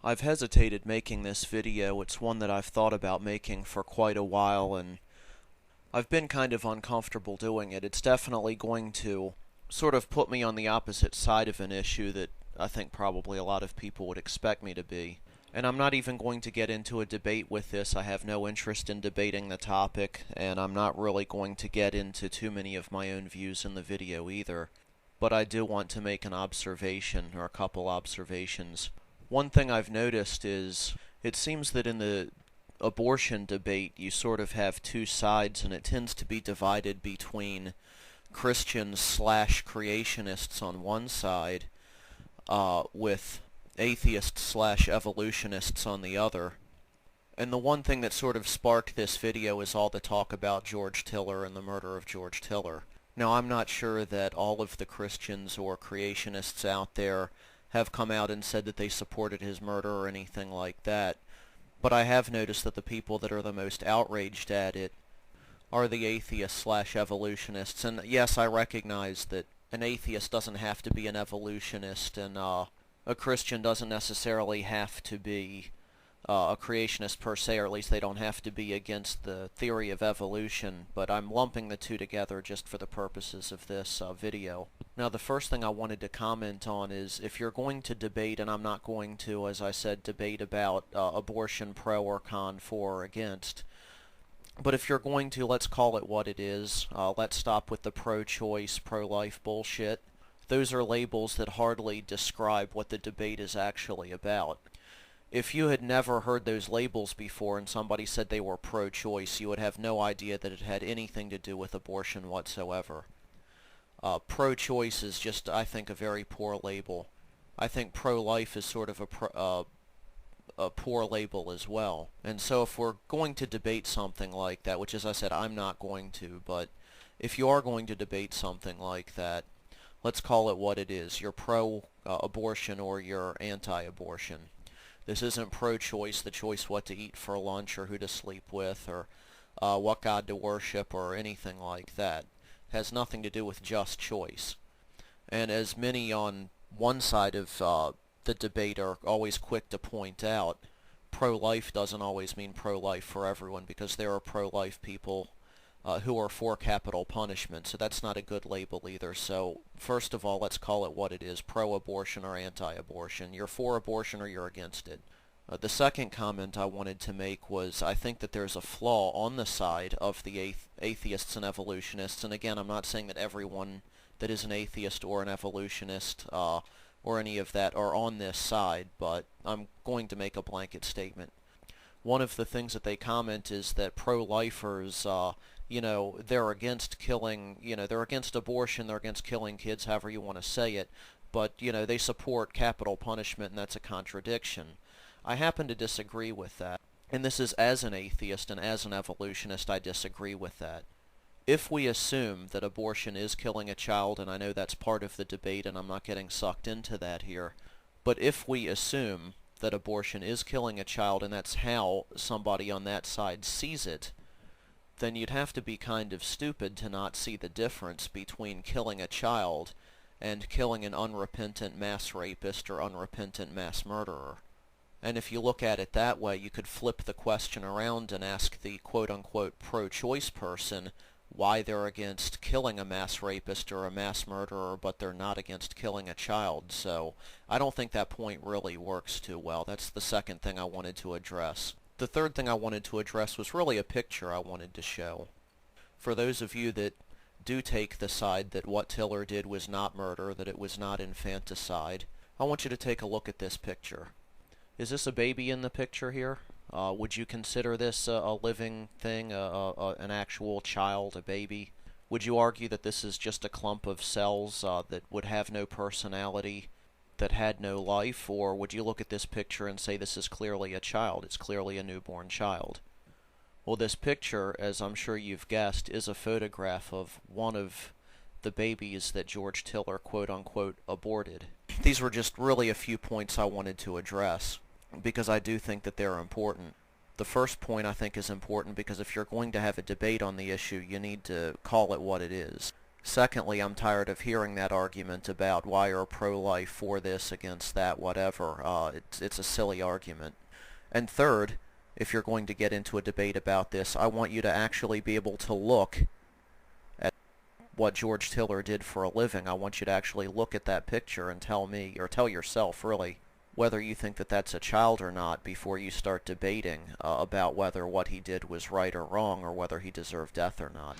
I've hesitated making this video. It's one that I've thought about making for quite a while, and I've been kind of uncomfortable doing it. It's definitely going to sort of put me on the opposite side of an issue that I think probably a lot of people would expect me to be. And I'm not even going to get into a debate with this. I have no interest in debating the topic, and I'm not really going to get into too many of my own views in the video either. But I do want to make an observation, or a couple observations. One thing I've noticed is it seems that in the abortion debate you sort of have two sides, and it tends to be divided between Christians slash creationists on one side, with atheists slash evolutionists on the other. And the one thing that sort of sparked this video is all the talk about George Tiller and the murder of George Tiller. Now, I'm not sure that all of the Christians or creationists out there have come out and said that they supported his murder or anything like that, but I have noticed that the people that are the most outraged at it are the atheists slash evolutionists. And yes, I recognize that an atheist doesn't have to be an evolutionist, and a Christian doesn't necessarily have to be a creationist per se, or at least they don't have to be against the theory of evolution, but I'm lumping the two together just for the purposes of this video. Now, the first thing I wanted to comment on is if you're going to debate, and I'm not going to, as I said, debate about abortion pro or con, for or against, but if you're going to, let's call it what it is. Let's stop with the pro-choice, pro-life bullshit. Those are labels that hardly describe what the debate is actually about. If you had never heard those labels before and somebody said they were pro-choice, you would have no idea that it had anything to do with abortion whatsoever. Pro-choice is just, I think, a very poor label. I think pro-life is sort of a poor label as well. And so if we're going to debate something like that, which as I said, I'm not going to, but if you are going to debate something like that, let's call it what it is. You're pro-abortion or you're anti-abortion. This isn't pro-choice, the choice what to eat for lunch or who to sleep with or what God to worship or anything like that. It has nothing to do with just choice. And as many on one side of the debate are always quick to point out, pro-life doesn't always mean pro-life for everyone, because there are pro-life people who are for capital punishment, so that's not a good label either. So first of all, let's call it what it is, pro-abortion or anti-abortion. You're for abortion or you're against it. The second comment I wanted to make was I think that there's a flaw on the side of the atheists and evolutionists, and again, I'm not saying that everyone that is an atheist or an evolutionist or any of that are on this side, but I'm going to make a blanket statement. One of the things that they comment is that pro-lifers, they're against killing, they're against abortion, they're against killing kids, however you want to say it, but, they support capital punishment, and that's a contradiction. I happen to disagree with that, and this is as an atheist and as an evolutionist, I disagree with that. If we assume that abortion is killing a child, and I know that's part of the debate and I'm not getting sucked into that here, but if we assume that abortion is killing a child and that's how somebody on that side sees it, then you'd have to be kind of stupid to not see the difference between killing a child and killing an unrepentant mass rapist or unrepentant mass murderer. And if you look at it that way, you could flip the question around and ask the quote-unquote pro-choice person why they're against killing a mass rapist or a mass murderer, but they're not against killing a child. So I don't think that point really works too well. That's the second thing I wanted to address. The third thing I wanted to address was really a picture I wanted to show. For those of you that do take the side that what Tiller did was not murder, that it was not infanticide, I want you to take a look at this picture. Is this a baby in the picture here? Would you consider this a living thing, an actual child, a baby? Would you argue that this is just a clump of cells that would have no personality, that had no life, or would you look at this picture and say this is clearly a child, it's clearly a newborn child? Well, this picture, as I'm sure you've guessed, is a photograph of one of the babies that George Tiller quote-unquote aborted. These were just really a few points I wanted to address, because I do think that they're important. The first point I think is important because if you're going to have a debate on the issue, you need to call it what it is. Secondly, I'm tired of hearing that argument about why are pro-life for this, against that, whatever. It's a silly argument. And third, if you're going to get into a debate about this, I want you to actually be able to look at what George Tiller did for a living. I want you to actually look at that picture and tell me, or tell yourself really, whether you think that that's a child or not before you start debating about whether what he did was right or wrong, or whether he deserved death or not.